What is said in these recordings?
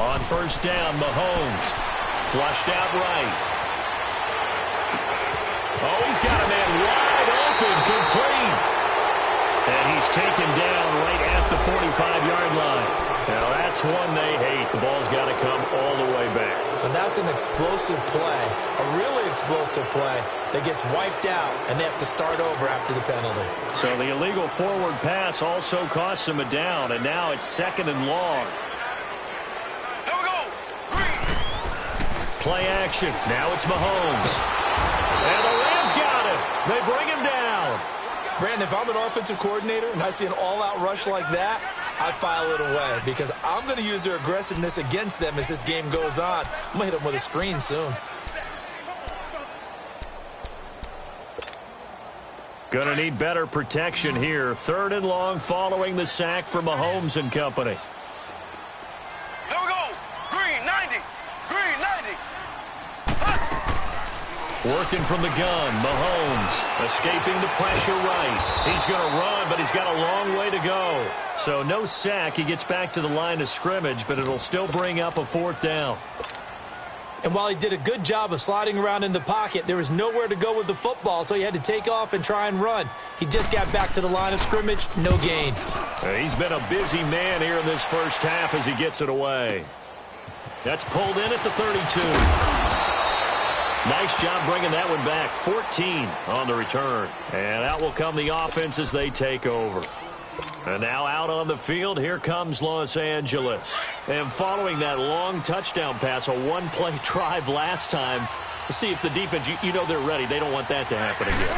On first down, Mahomes. Flushed out right. Oh, he's got a man wide open, complete. And he's taken down right at the 45-yard line. Now, that's one they hate. The ball's got to come all the way back. So that's an explosive play, a really explosive play that gets wiped out, and they have to start over after the penalty. So the illegal forward pass also costs him a down, and now it's 2nd and long. Here we go. Green. Play action. Now it's Mahomes. And the Rams got him. They bring him down. Brandon, if I'm an offensive coordinator and I see an all-out rush like that, I file it away because I'm going to use their aggressiveness against them as this game goes on. I'm going to hit them with a screen soon. Going to need better protection here. 3rd and long following the sack for Mahomes and company. Here we go. Green 90. Green 90. Working from the gun, Mahomes escaping the pressure right. He's going to run, but he's got a long way to go. So no sack. He gets back to the line of scrimmage, but it'll still bring up a 4th down. And while he did a good job of sliding around in the pocket, there was nowhere to go with the football, so he had to take off and try and run. He just got back to the line of scrimmage, no gain. He's been a busy man here in this first half as he gets it away. That's pulled in at the 32. Nice job bringing that one back. 14 on the return. And out will come the offense as they take over. And now out on the field, here comes Los Angeles. And following that long touchdown pass, a one-play drive last time, let's see if the defense, you know they're ready. They don't want that to happen again.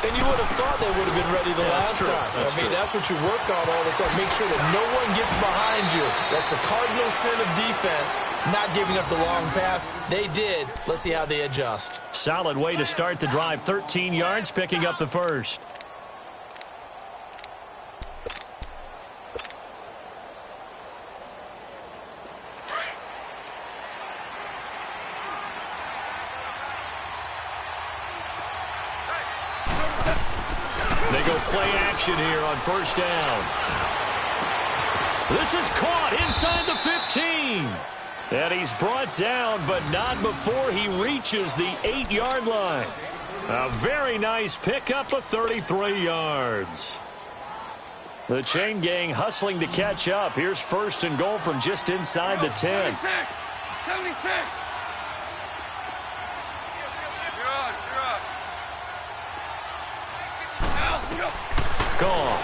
And you would have thought they would have been ready the last time. That's what you work on all the time. Make sure that no one gets behind you. That's the cardinal sin of defense, not giving up the long pass. They did. Let's see how they adjust. Solid way to start the drive. 13 yards, picking up the first. They go play action here on first down. This is caught inside the 15. And he's brought down, but not before he reaches the 8-yard line. A very nice pickup of 33 yards. The chain gang hustling to catch up. Here's 1st and goal from just inside the 10. 76. Gone.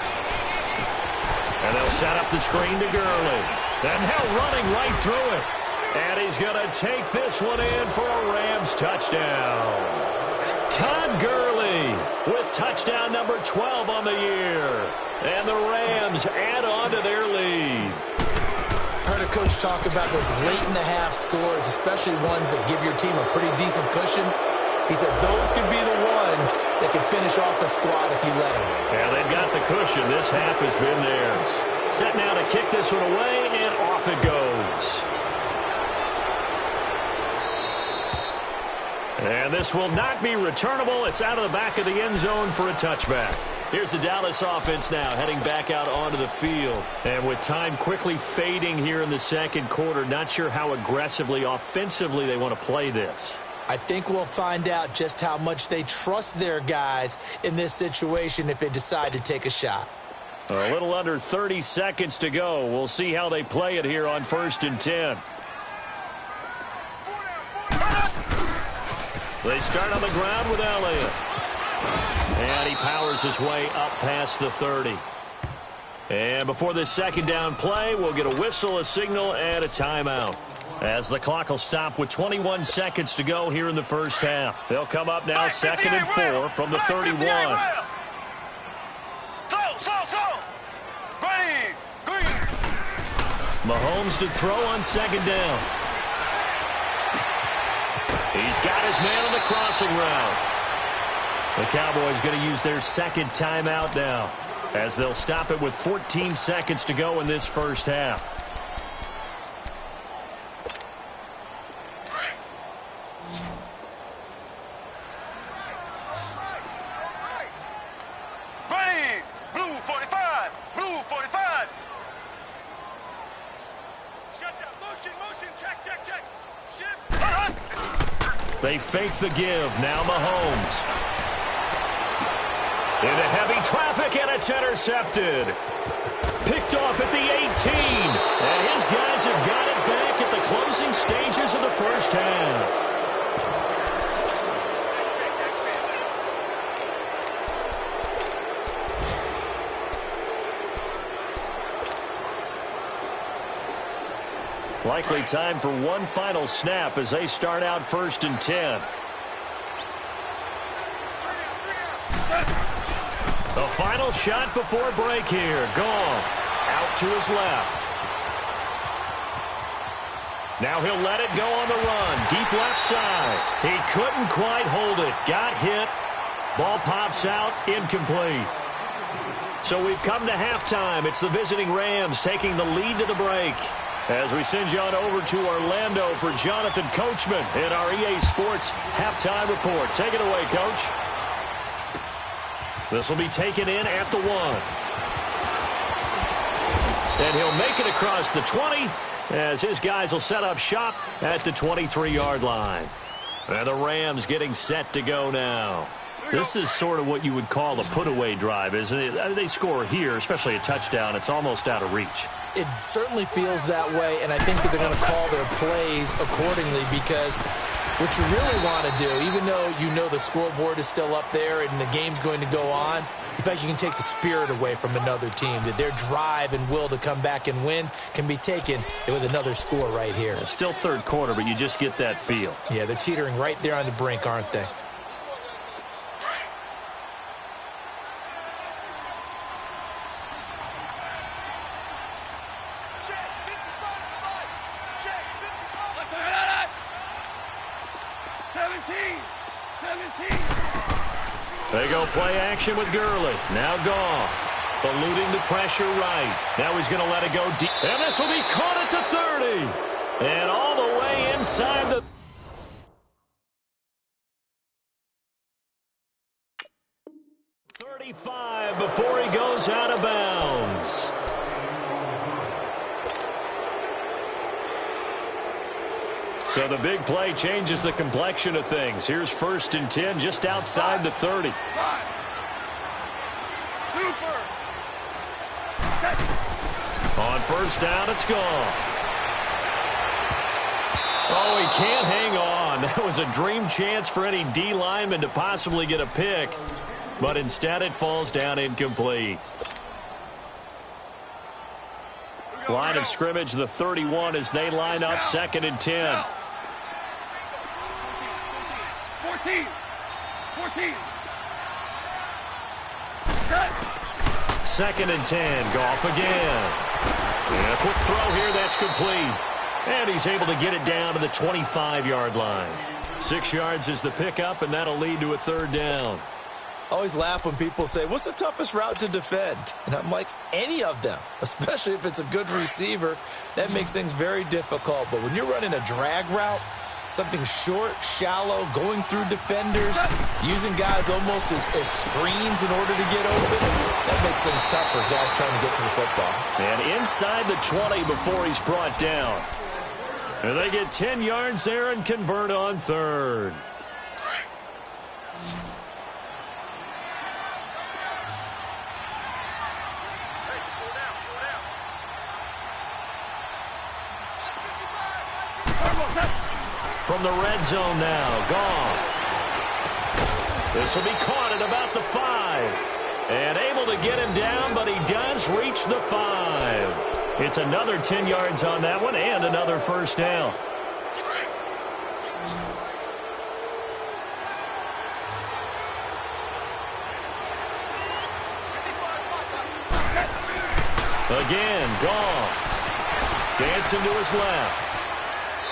And they'll set up the screen to Gurley. And now running right through it. And he's going to take this one in for a Rams touchdown. Todd Gurley with touchdown number 12 on the year. And the Rams add on to their lead. Heard a coach talk about those late-in-the-half scores, especially ones that give your team a pretty decent cushion. He said those could be the ones that can finish off a squad if you let them. Yeah, they've got the cushion. This half has been theirs. Set now to kick this one away, and off it goes. And this will not be returnable. It's out of the back of the end zone for a touchback. Here's the Dallas offense now heading back out onto the field. And with time quickly fading here in the second quarter, not sure how aggressively, offensively they want to play this. I think we'll find out just how much they trust their guys in this situation if they decide to take a shot. A little under 30 seconds to go. We'll see how they play it here on 1st and 10. They start on the ground with Elliott. And he powers his way up past the 30. And before this second down play, we'll get a whistle, a signal, and a timeout. As the clock will stop with 21 seconds to go here in the first half. They'll come up now 2nd and 4 from the 31. Mahomes to throw on 2nd down. He's got his man on the crossing route. The Cowboys going to use their 2nd timeout now as they'll stop it with 14 seconds to go in this first half. Motion. They fake the give. Now Mahomes. Into heavy traffic, and it's intercepted. Picked off at the 18. And his guys have got it back at the closing stages of the first half. Likely time for one final snap as they start out 1st and 10. The final shot before break here. Goff out to his left. Now he'll let it go on the run. Deep left side. He couldn't quite hold it. Got hit. Ball pops out. Incomplete. So we've come to halftime. It's the visiting Rams taking the lead to the break. As we send you on over to Orlando for Jonathan Coachman in our EA Sports halftime report. Take it away, Coach. This will be taken in at the 1. And he'll make it across the 20 as his guys will set up shop at the 23-yard line. And the Rams getting set to go now. This is sort of what you would call a put-away drive, isn't it? They score here, especially a touchdown. It's almost out of reach. It certainly feels that way, and I think that they're going to call their plays accordingly because what you really want to do, even though you know the scoreboard is still up there and the game's going to go on, in fact, you can take the spirit away from another team. That their drive and will to come back and win can be taken with another score right here. It's still third quarter, but you just get that feel. Yeah, they're teetering right there on the brink, aren't they? They go play action with Gurley. Now Goff. Eluding the pressure right. Now he's going to let it go deep. And this will be caught at the 30. And all the way inside the 35 before he goes out of bounds. So the big play changes the complexion of things. Here's 1st and 10 just outside the 30. On 1st down, it's gone. Oh, he can't hang on. That was a dream chance for any D lineman to possibly get a pick. But instead it falls down incomplete. Line of scrimmage, the 31 as they line up 2nd and 10. 14. 2nd and 10. Goff again. And a quick throw here. That's complete. And he's able to get it down to the 25-yard line. 6 yards is the pickup, and that'll lead to a 3rd down. I always laugh when people say, what's the toughest route to defend? And I'm like, any of them, especially if it's a good receiver. That makes things very difficult. But when you're running a drag route, something short, shallow, going through defenders, using guys almost as screens in order to get open, that makes things tough for guys trying to get to the football. And inside the 20 before he's brought down. And they get 10 yards there and convert on 3rd. From the red zone now, Goff. This will be caught at about the 5. And able to get him down, but he does reach the 5. It's another 10 yards on that one and another 1st down. Again, Goff. Dancing to his left.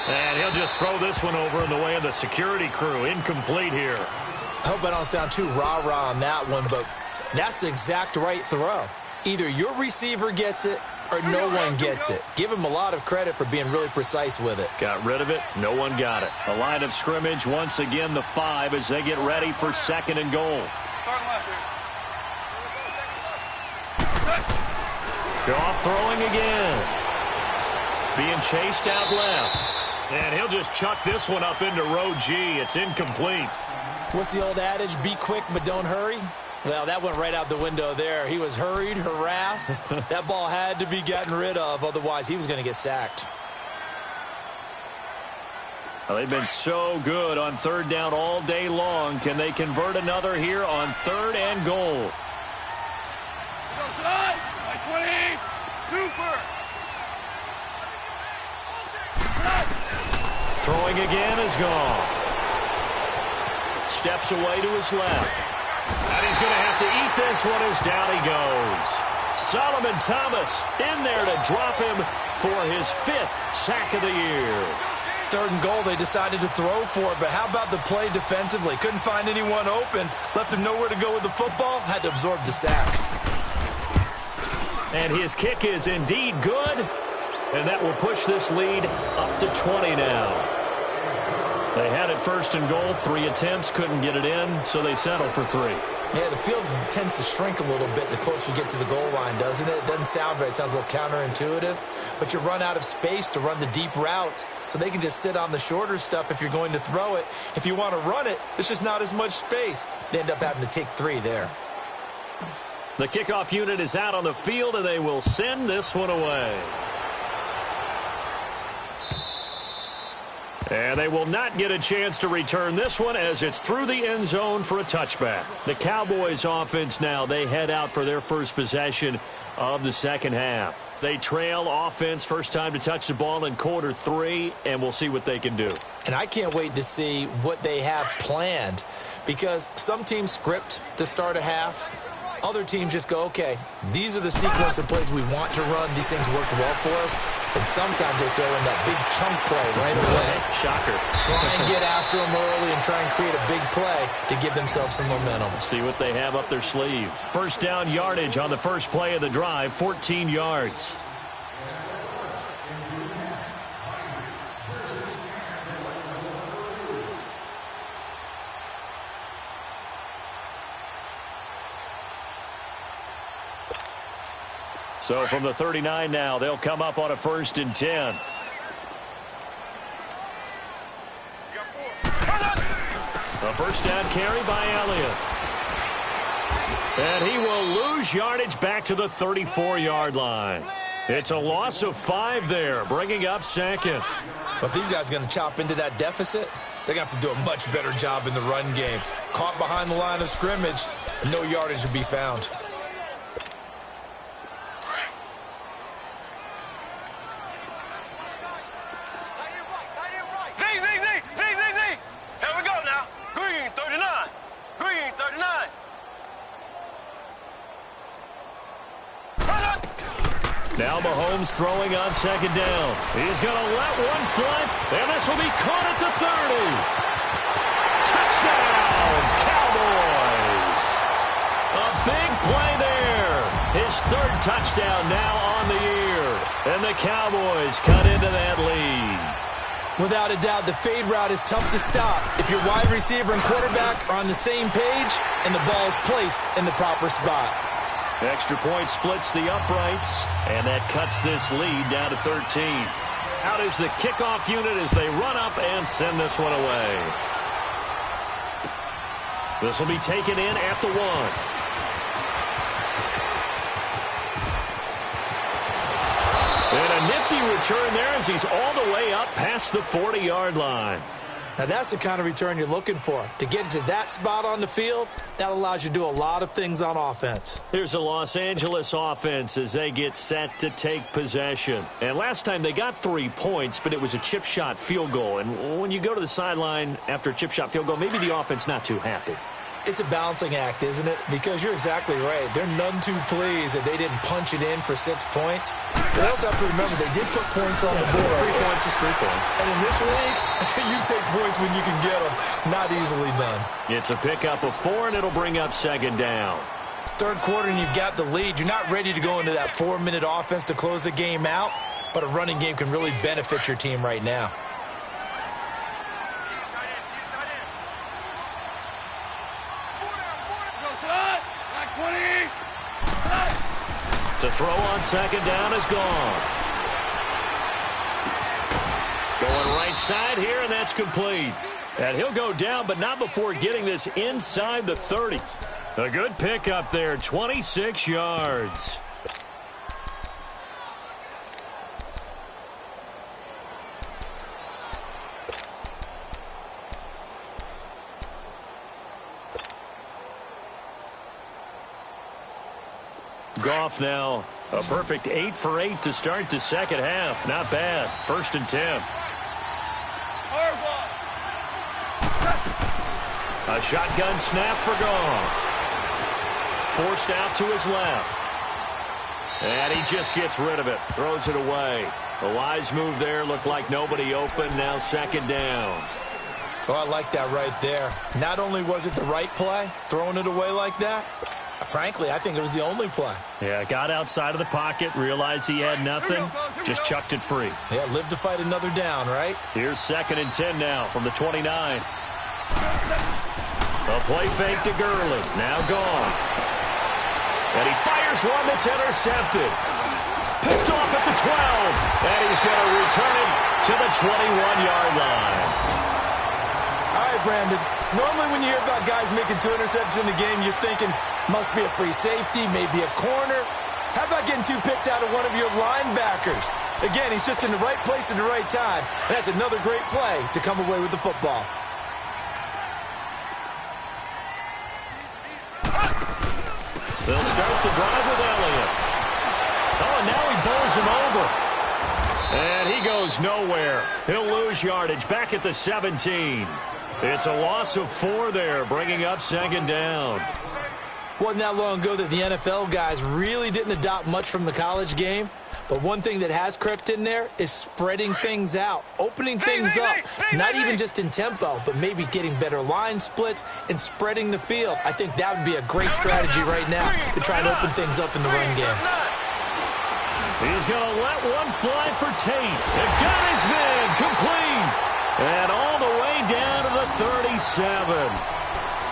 And he'll just throw this one over in the way of the security crew. Incomplete here. I hope I don't sound too rah-rah on that one, but that's the exact right throw. Either your receiver gets it or no one gets it. Give him a lot of credit for being really precise with it. Got rid of it. No one got it. A line of scrimmage once again, the 5 as they get ready for 2nd and goal. Goff throwing again. Being chased out left. And he'll just chuck this one up into row G. It's incomplete. What's the old adage? Be quick, but don't hurry. Well, that went right out the window there. He was hurried, harassed. That ball had to be gotten rid of. Otherwise, he was going to get sacked. Well, they've been so good on third down all day long. Can they convert another here on third and goal? Throwing again is gone. Steps away to his left. And he's going to have to eat this one as down he goes. Solomon Thomas in there to drop him for his 5th sack of the year. Third and goal, they decided to throw for it, but how about the play defensively? Couldn't find anyone open, left him nowhere to go with the football, had to absorb the sack. And his kick is indeed good, and that will push this lead up to 20 now. They had it first and goal, 3 attempts, couldn't get it in, so they settle for 3. Yeah, the field tends to shrink a little bit the closer you get to the goal line, doesn't it? It doesn't sound right. It sounds a little counterintuitive. But you run out of space to run the deep routes, so they can just sit on the shorter stuff if you're going to throw it. If you want to run it, there's just not as much space. They end up having to take 3 there. The kickoff unit is out on the field, and they will send this one away. And they will not get a chance to return this one as it's through the end zone for a touchback. The Cowboys offense now, they head out for their first possession of the second half. They trail offense first time to touch the ball in quarter 3, and we'll see what they can do. And I can't wait to see what they have planned, because some teams script to start a half. Other teams just go, okay, these are the sequence of plays we want to run. These things worked well for us. And sometimes they throw in that big chunk play right away. Shocker. Try and get after them early and try and create a big play to give themselves some momentum. See what they have up their sleeve. First down yardage on the first play of the drive, 14 yards. So from the 39 now, they'll come up on a 1st and 10. A first down carry by Elliott. And he will lose yardage back to the 34-yard line. It's a loss of 5 there, bringing up 2nd. But these guys are going to chop into that deficit. They're going to have to do a much better job in the run game. Caught behind the line of scrimmage, no yardage will be found. Now Mahomes throwing on 2nd down. He's going to let one flip, and this will be caught at the 30. Touchdown, Cowboys. A big play there. His 3rd touchdown now on the year. And the Cowboys cut into that lead. Without a doubt, the fade route is tough to stop if your wide receiver and quarterback are on the same page and the ball is placed in the proper spot. Extra point splits the uprights, and that cuts this lead down to 13. Out is the kickoff unit as they run up and send this one away. This will be taken in at the 1. And a nifty return there as he's all the way up past the 40-yard line. Now, that's the kind of return you're looking for. To get to that spot on the field, that allows you to do a lot of things on offense. Here's a Los Angeles offense as they get set to take possession. And last time they got 3 points, but it was a chip shot field goal. And when you go to the sideline after a chip shot field goal, maybe the offense not too happy. It's a balancing act, isn't it? Because you're exactly right. They're none too pleased that they didn't punch it in for 6 points. But also have to remember they did put points on the board. 3 points is 3 points. And in this league, you take points when you can get them. Not easily done. It's a pickup of 4, and it'll bring up 2nd down. Third quarter, and you've got the lead. You're not ready to go into that 4-minute offense to close the game out. But a running game can really benefit your team right now. To throw on 2nd down is gone. Going right side here, and that's complete. And he'll go down, but not before getting this inside the 30. A good pick up there, 26 yards. Goff now a perfect 8 for 8 to start the second half. Not bad. 1st and 10. A shotgun snap for Goff. Forced out to his left. And he just gets rid of it. Throws it away. A wise move there. Looked like nobody open. Now 2nd down. Oh, I like that right there. Not only was it the right play, throwing it away like that, frankly, I think it was the only play. Yeah, got outside of the pocket, realized he had nothing, just chucked it free. Yeah, live to fight another down, right? Here's 2nd and 10 now from the 29. A play fake to Gurley, now gone. And he fires one that's intercepted. Picked off at the 12, and he's going to return it to the 21-yard line. All right, Brandon. Normally when you hear about guys making 2 interceptions in the game, you're thinking, must be a free safety, maybe a corner. How about getting 2 picks out of one of your linebackers? Again, he's just in the right place at the right time. And that's another great play to come away with the football. They'll start the drive with Elliott. Oh, and now he bowls him over. And he goes nowhere. He'll lose yardage back at the 17. It's a loss of 4 there, bringing up 2nd down. Wasn't that long ago that the NFL guys really didn't adopt much from the college game. But one thing that has crept in there is spreading things out, opening things up, not even just in tempo, but maybe getting better line splits and spreading the field. I think that would be a great strategy right now to try and open things up in the run game. He's going to let one fly for Tate. It got his man complete. And all the way down to the 37.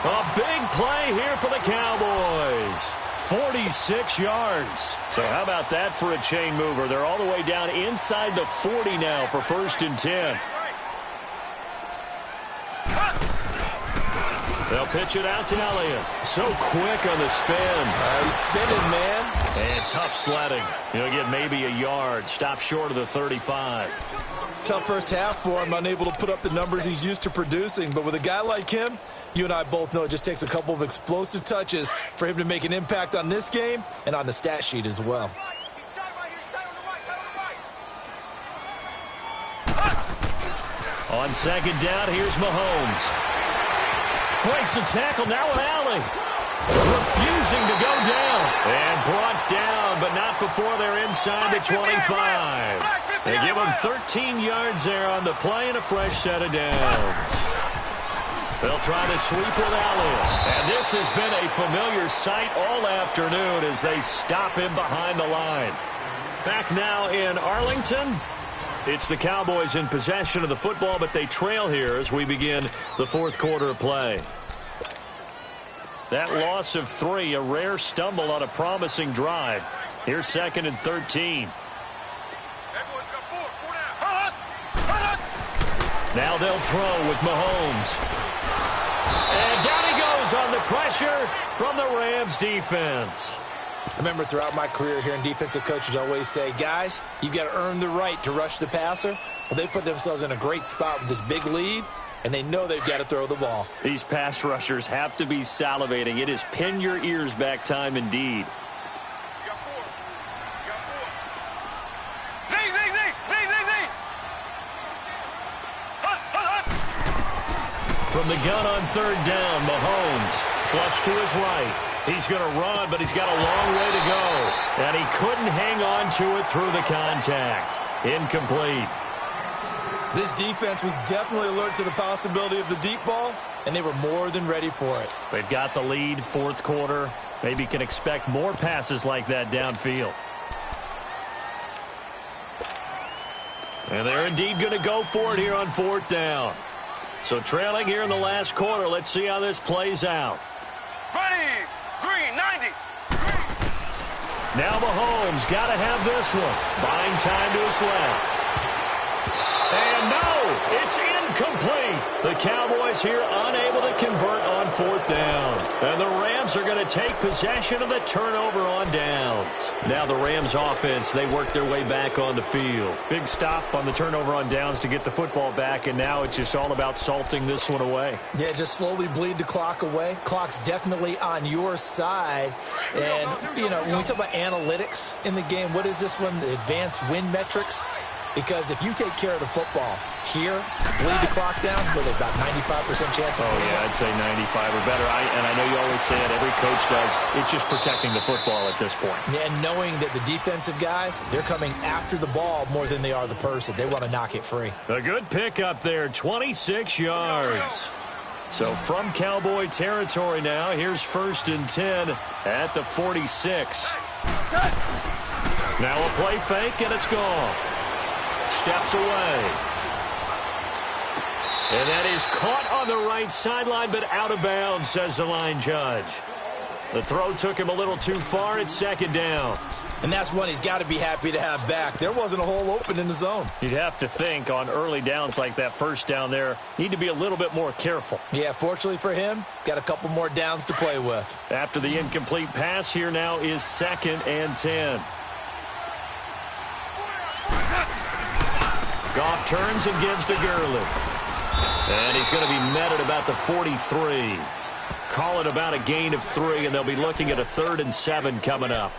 A big play here for the Cowboys. 46 yards. So how about that for a chain mover? They're all the way down inside the 40 now for 1st and 10. They'll pitch it out to Elliott. So quick on the spin. He's spinning, man. And tough sledding. He'll get maybe a yard. Stop short of the 35. Tough first half for him, unable to put up the numbers he's used to producing. But with a guy like him, you and I both know it just takes a couple of explosive touches for him to make an impact on this game and on the stat sheet as well. On 2nd down, here's Mahomes. Breaks the tackle now with Allen. Refusing to go down. And brought down, but not before they're inside the 25. They give him 13 yards there on the play and a fresh set of downs. They'll try to sweep with Elliott. And this has been a familiar sight all afternoon as they stop him behind the line. Back now in Arlington. It's the Cowboys in possession of the football, but they trail here as we begin the 4th quarter of play. That loss of 3, a rare stumble on a promising drive. Here's 2nd and 13. Now they'll throw with Mahomes. And down he goes on the pressure from the Rams defense. I remember throughout my career hearing defensive coaches always say, guys, you've got to earn the right to rush the passer. Well, they put themselves in a great spot with this big lead, and they know they've got to throw the ball. These pass rushers have to be salivating. It is pin your ears back time indeed. From the gun on 3rd down, Mahomes flush to his right. He's going to run, but he's got a long way to go. And he couldn't hang on to it through the contact. Incomplete. This defense was definitely alert to the possibility of the deep ball, and they were more than ready for it. They've got the lead, 4th quarter. Maybe can expect more passes like that downfield. And they're indeed going to go for it here on 4th down. So trailing here in the last quarter. Let's see how this plays out. Ready, green, 90. Now Mahomes got to have this one. Buying time to his left. And no, it's incomplete. The Cowboys here unable to convert on fourth down. And the Rams are going to take possession of the turnover on downs. Now the Rams offense, they work their way back on the field. Big stop on the turnover on downs to get the football back, and now it's just all about salting this one away. Yeah, just slowly bleed the clock away. Clock's definitely on your side. And, you know, when we talk about analytics in the game, what is this one? The advanced win metrics? Because if you take care of the football here, bleed the clock down, with about 95% chance of winning. I'd say 95 or better. And I know you always say it, every coach does. It's just protecting the football at this point. Yeah, and knowing that the defensive guys, they're coming after the ball more than they are the person. They want to knock it free. A good pickup there, 26 yards. So from Cowboy territory now, here's 1st and 10 at the 46. Now a play fake, and it's gone. Steps away. And that is caught on the right sideline, but out of bounds, says the line judge. The throw took him a little too far. It's 2nd down. And that's one he's got to be happy to have back. There wasn't a hole open in the zone. You'd have to think on early downs like that first down there, need to be a little bit more careful. Yeah, fortunately for him, got a couple more downs to play with. After the incomplete pass, here now is 2nd and 10. Goff turns and gives to Gurley. And he's going to be met at about the 43. Call it about a gain of 3, and they'll be looking at a 3rd and 7 coming up.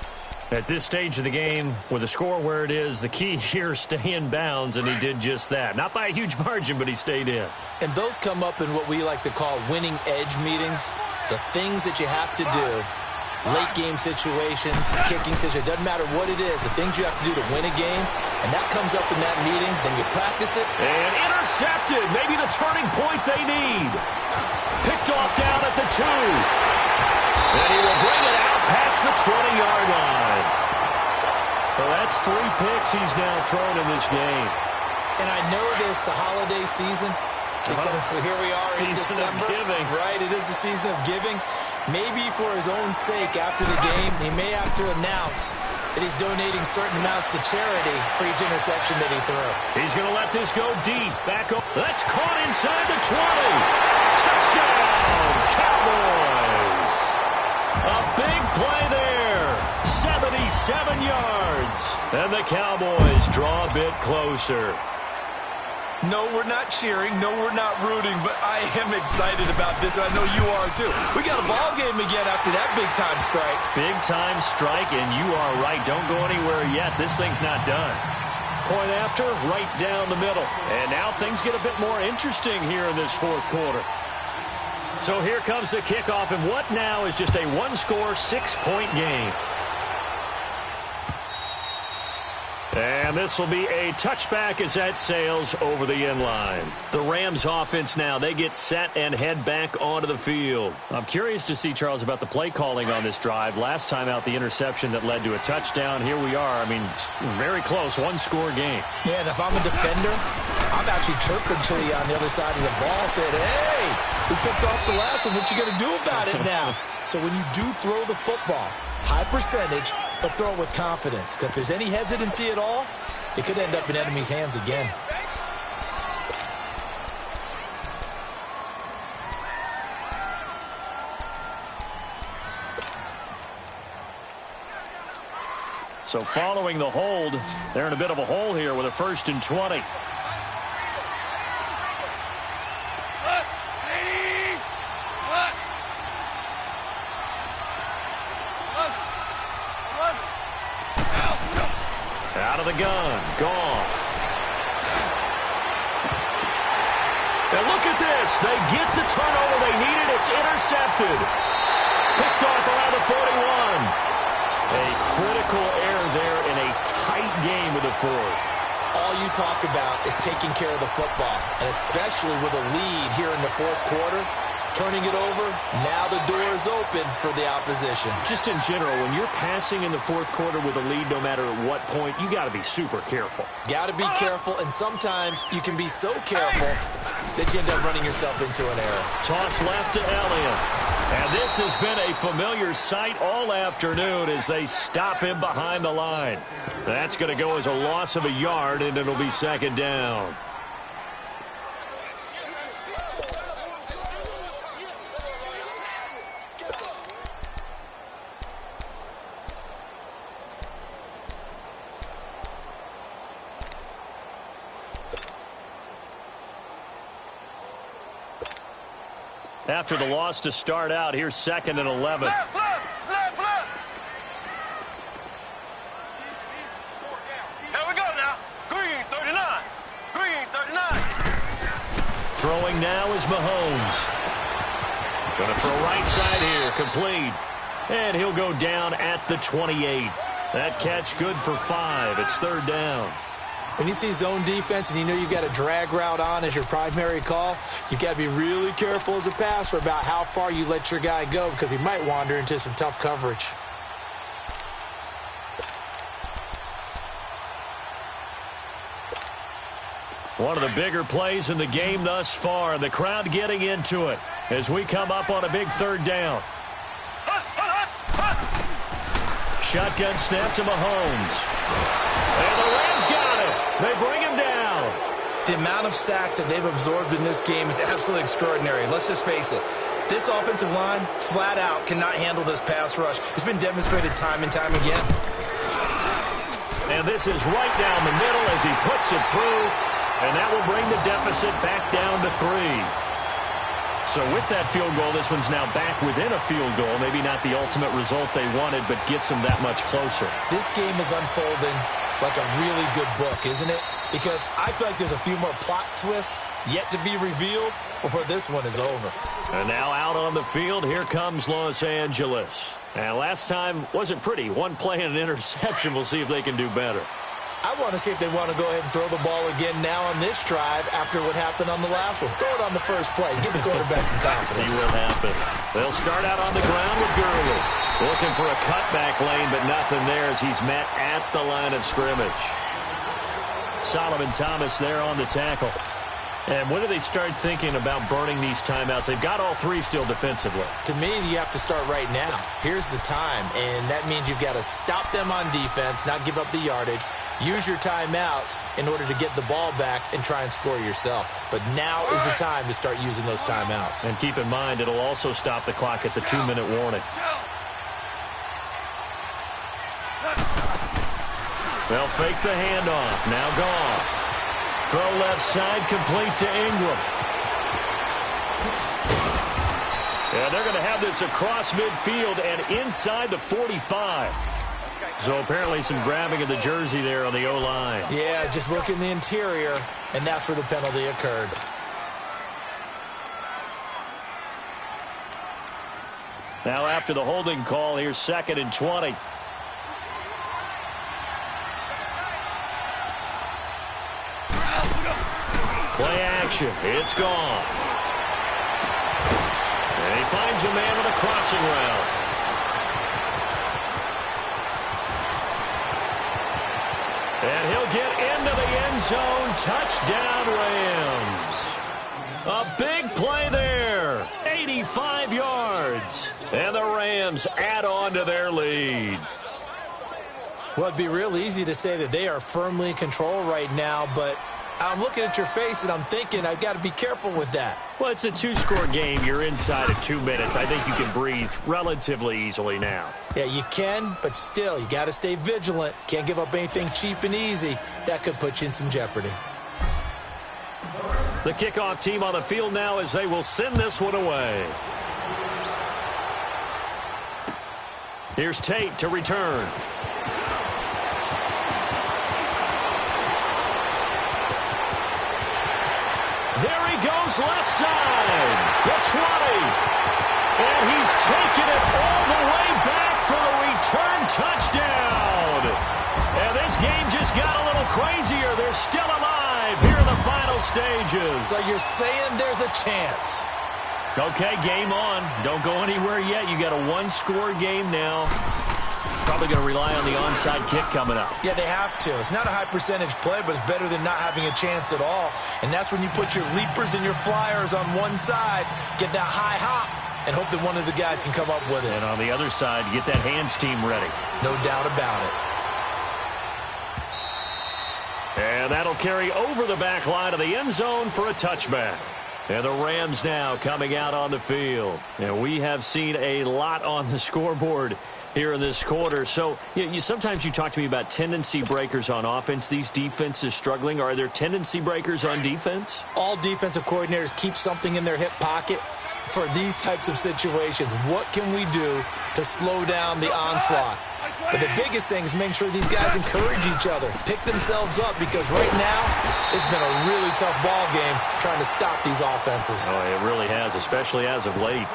At this stage of the game, with the score where it is, the key here is stay in bounds, and he did just that. Not by a huge margin, but he stayed in. And those come up in what we like to call winning edge meetings. The things that you have to do, late game situations, kicking situations, doesn't matter what it is, the things you have to do to win a game, and that comes up in that meeting, then you practice it. And intercepted, maybe the turning point they need. Picked off down at the 2. And he will bring it out past the 20-yard line. Well, that's 3 picks he's now thrown in this game. And I know this, the holiday season, because here we are in December. Giving. Right, it is the season of giving. Maybe for his own sake after the game, he may have to announce that he's donating certain amounts to charity for each interception that he threw. He's going to let this go deep. Back up. That's caught inside the 20. Touchdown, Cowboys. A big play there. 77 yards. And the Cowboys draw a bit closer. No, we're not cheering. No, we're not rooting, but I am excited about this. I know you are, too. We got a ball game again after that big-time strike. Big-time strike, and you are right. Don't go anywhere yet. This thing's not done. Point after, right down the middle. And now things get a bit more interesting here in this 4th quarter. So here comes the kickoff, and what now is just a one-score, 6-point game. And this will be a touchback as that sails over the end line. The Rams offense now, they get set and head back onto the field. I'm curious to see, Charles, about the play calling on this drive. Last time out, the interception that led to a touchdown. Here we are. I mean, very close, one-score game. Yeah, and if I'm a defender, I'm actually chirping to you on the other side of the ball, saying, hey, we picked off the last one. What you going to do about it now? So when you do throw the football, high percentage, but throw it with confidence. Because if there's any hesitancy at all, it could end up in enemy's hands again. So following the hold, they're in a bit of a hole here with a 1st and 20. Out of the gun, Goff. And look at this. They get the turnover they needed. It's intercepted. Picked off around the 41. A critical error there in a tight game with the 4th. All you talk about is taking care of the football, and especially with a lead here in the 4th quarter. Turning it over, now the door is open for the opposition. Just in general, when you're passing in the 4th quarter with a lead, no matter at what point, you got to be super careful. Got to be careful, and sometimes you can be so careful that you end up running yourself into an error. Toss left to Elliott. And this has been a familiar sight all afternoon as they stop him behind the line. That's going to go as a loss of a yard, and it'll be 2nd down. After the loss to start out, here's 2nd and 11. Left. Here we go now. Green 39. Green 39. Throwing now is Mahomes. Going to throw right side here, complete. And he'll go down at the 28. That catch good for 5. It's 3rd down. When you see zone defense and you know you've got a drag route on as your primary call, you've got to be really careful as a passer about how far you let your guy go because he might wander into some tough coverage. One of the bigger plays in the game thus far. The crowd getting into it as we come up on a big 3rd down. Shotgun snap to Mahomes. And the Rams got it. They bring him down. The amount of sacks that they've absorbed in this game is absolutely extraordinary. Let's just face it. This offensive line, flat out, cannot handle this pass rush. It's been demonstrated time and time again. And this is right down the middle as he puts it through. And that will bring the deficit back down to 3. So with that field goal, this one's now back within a field goal. Maybe not the ultimate result they wanted, but gets them that much closer. This game is unfolding like a really good book, isn't it? Because I feel like there's a few more plot twists yet to be revealed before this one is over. And now out on the field, here comes Los Angeles. And last time wasn't pretty. One play and an interception. We'll see if they can do better. I want to see if they want to go ahead and throw the ball again now on this drive after what happened on the last one. Throw it on the first play. Give the quarterback some confidence. See what happens. They'll start out on the ground with Gurley. Looking for a cutback lane, but nothing there as he's met at the line of scrimmage. Solomon Thomas there on the tackle. And when do they start thinking about burning these timeouts? They've got all 3 still defensively. To me, you have to start right now. Here's the time, and that means you've got to stop them on defense, not give up the yardage. Use your timeouts in order to get the ball back and try and score yourself. But now is the time to start using those timeouts. And keep in mind, it'll also stop the clock at the 2-minute warning. They'll fake the handoff. Now Goff. Throw left side, complete to Ingram. Yeah, they're going to have this across midfield and inside the 45. So apparently some grabbing of the jersey there on the O-line. Yeah, just look in the interior, and that's where the penalty occurred. Now after the holding call, here's 2nd and 20. Play action. It's Goff. And he finds a man with a crossing route. And he'll get into the end zone. Touchdown, Rams. A big play there. 85 yards. And the Rams add on to their lead. Well, it'd be real easy to say that they are firmly in control right now, but I'm looking at your face and I'm thinking I've got to be careful with that. Well, it's a 2-score game. You're inside of 2 minutes. I think you can breathe relatively easily now. Yeah, you can, but still, you got to stay vigilant. Can't give up anything cheap and easy. That could put you in some jeopardy. The kickoff team on the field now as they will send this one away. Here's Tate to return. There he goes left side. The 20. And he's taken it all the way back for a return touchdown. And this game just got a little crazier. They're still alive here in the final stages. So you're saying there's a chance. Okay, game on. Don't go anywhere yet. You got a 1-score game now. Probably going to rely on the onside kick coming up. Yeah, they have to. It's not a high percentage play, but it's better than not having a chance at all. And that's when you put your leapers and your flyers on one side, get that high hop, and hope that one of the guys can come up with it. And on the other side, get that hands team ready. No doubt about it. And that'll carry over the back line of the end zone for a touchback. And the Rams now coming out on the field. And we have seen a lot on the scoreboard here in this quarter. So sometimes you talk to me about tendency breakers on offense. These defenses struggling. Are there tendency breakers on defense? All defensive coordinators keep something in their hip pocket. for these types of situations. What can we do to slow down the onslaught? But the biggest thing is making sure these guys encourage each other, pick themselves up, because right now it's been a really tough ball game trying to stop these offenses. Oh, it really has, especially as of late.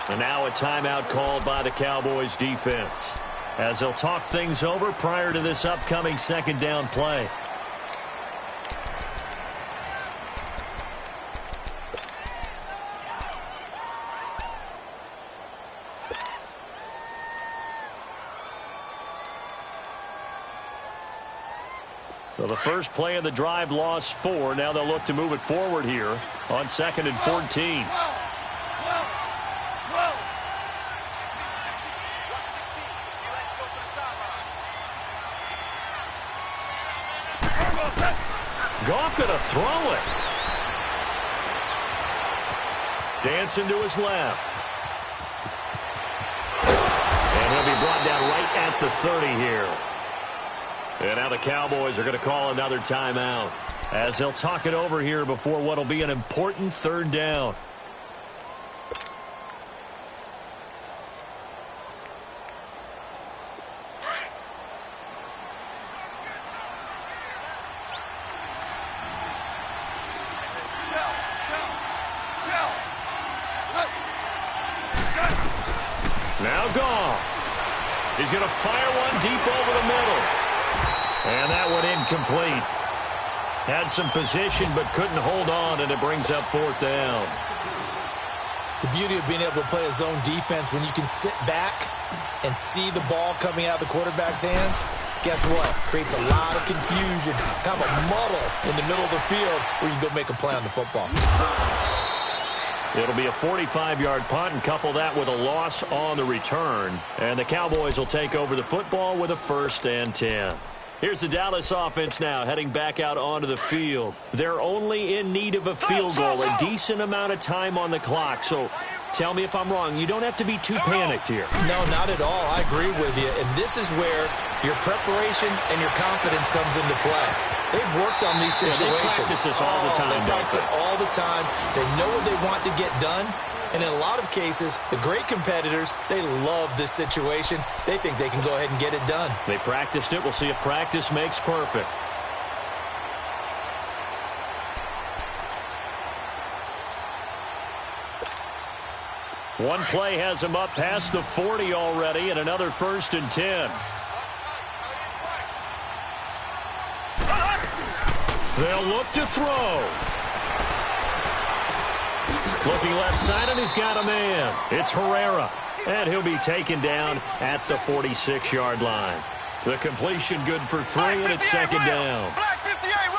And now a timeout called by the Cowboys defense as they'll talk things over prior to this upcoming second down play. So the first play of the drive lost 4. Now they'll look to move it forward here on 2nd and 14. Goff going to throw it. Dancing to his left. And he'll be brought down right at the 30 here. And now the Cowboys are going to call another timeout as they'll talk it over here before what will be an important third down. Now Goff. He's going to fire one deep over the middle. And that one incomplete. Had some position but couldn't hold on, and it brings up 4th down. The beauty of being able to play a zone defense, when you can sit back and see the ball coming out of the quarterback's hands, guess what? Creates a lot of confusion, kind of a muddle in the middle of the field where you can go make a play on the football. It'll be a 45-yard punt, and couple that with a loss on the return. And the Cowboys will take over the football with a 1st and 10. Here's the Dallas offense now heading back out onto the field. They're only in need of a field goal, a decent amount of time on the clock. So tell me if I'm wrong. You don't have to be too panicked here. No, not at all. I agree with you. And this is where your preparation and your confidence comes into play. They've worked on these situations. They practice this all the time. They practice it all the time. They know what they want to get done. And in a lot of cases, the great competitors, they love this situation. They think they can go ahead and get it done. They practiced it. We'll see if practice makes perfect. One play has him up past the 40 already, and another 1st and 10. They'll look to throw. Looking left side, and he's got a man. It's Herrera, and he'll be taken down at the 46-yard line. The completion good for 3, and it's 2nd down. Black 58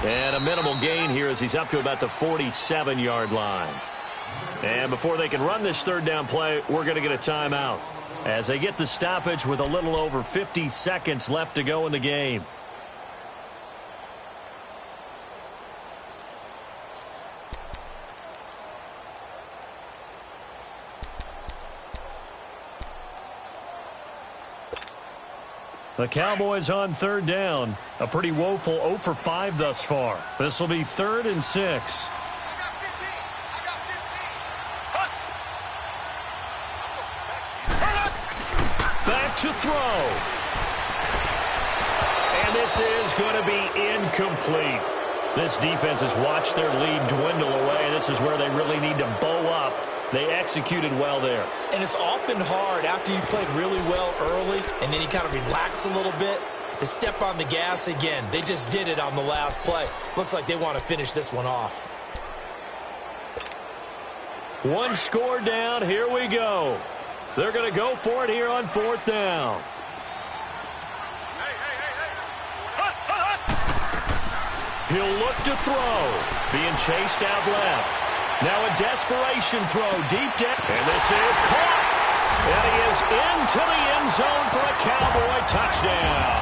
rail. And a minimal gain here as he's up to about the 47-yard line. And before they can run this 3rd down play, we're going to get a timeout as they get the stoppage with a little over 50 seconds left to go in the game. The Cowboys on 3rd down. A pretty woeful 0 for 5 thus far. This will be 3rd and 6. To throw. And this is going to be incomplete. This defense has watched their lead dwindle away. This is where they really need to bow up. They executed well there. And it's often hard after you've played really well early and then you kind of relax a little bit to step on the gas again. They just did it on the last play. Looks like they want to finish this one off. One score down. Here we go. They're going to go for it here on 4th down. He'll look to throw. Being chased out left. Now a desperation throw deep down. And this is caught. And he is into the end zone for a Cowboy touchdown.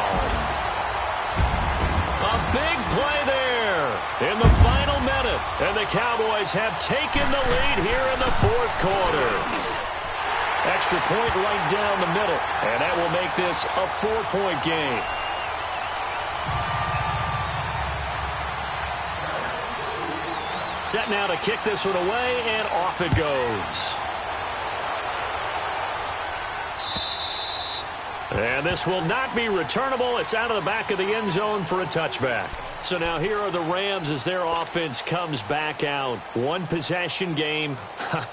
A big play there in the final minute. And the Cowboys have taken the lead here in the 4th quarter. Extra point right down the middle, and that will make this a 4-point game. set now to kick this one away, and off it goes. And this will not be returnable. It's out of the back of the end zone for a touchback. So now here are the Rams as their offense comes back out. One possession game.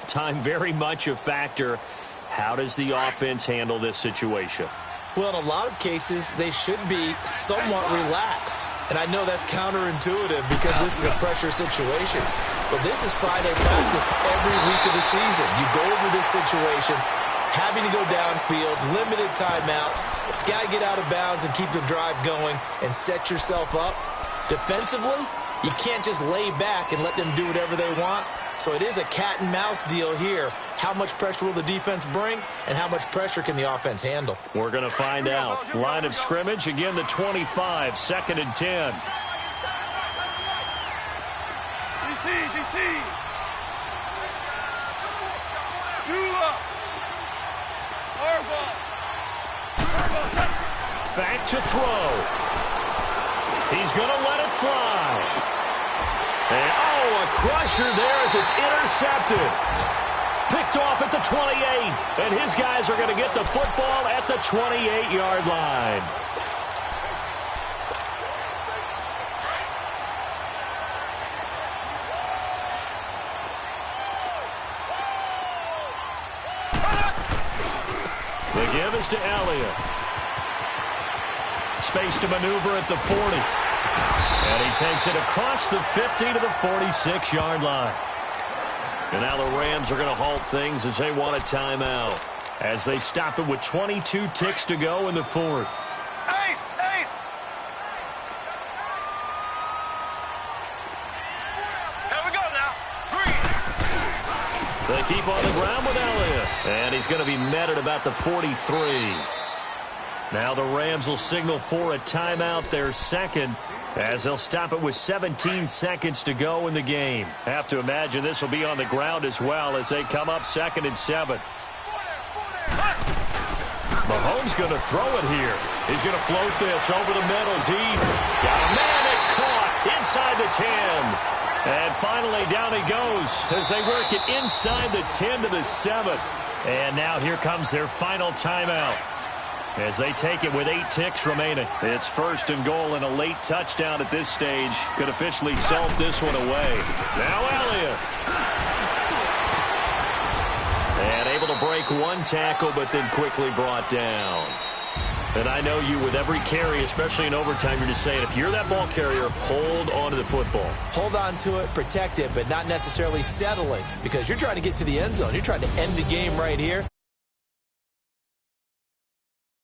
Time very much a factor. How does the offense handle this situation? Well, in a lot of cases, they should be somewhat relaxed. And I know that's counterintuitive because this is a pressure situation. But this is Friday practice every week of the season. You go over this situation, having to go downfield, limited timeouts, got to get out of bounds and keep the drive going and set yourself up. Defensively, you can't just lay back and let them do whatever they want. So it is a cat and mouse deal here. How much pressure will the defense bring, and how much pressure can the offense handle? We're going to find out. Line of scrimmage, again the 25, 2nd and 10. DC. Back to throw. He's going to let it fly. And, a crusher there as it's intercepted. Picked off at the 28. And his guys are going to get the football at the 28-yard line. The give is to Elliott. Space to maneuver at the 40. And he takes it across the 50 to the 46-yard line. And now the Rams are going to halt things as they want a timeout. As they stop it with 22 ticks to go in the 4th. Ace! Here we go now. Green. They keep on the ground with Elliott. And he's going to be met at about the 43. Now the Rams will signal for a timeout, their second, as they'll stop it with 17 seconds to go in the game. Have to imagine this will be on the ground as well as they come up 2nd and 7. Mahomes going to throw it here. He's going to float this over the middle deep. Got a man, it's caught inside the 10. And finally down he goes as they work it inside the 10 to the 7. And now here comes their final timeout as they take it with 8 ticks remaining. It's 1st and goal, and a late touchdown at this stage could officially salt this one away. Now Elliott. And able to break one tackle, but then quickly brought down. And I know you, with every carry, especially in overtime, you're just saying, if you're that ball carrier, hold on to the football. Hold on to it, protect it, but not necessarily settling, because you're trying to get to the end zone. You're trying to end the game right here.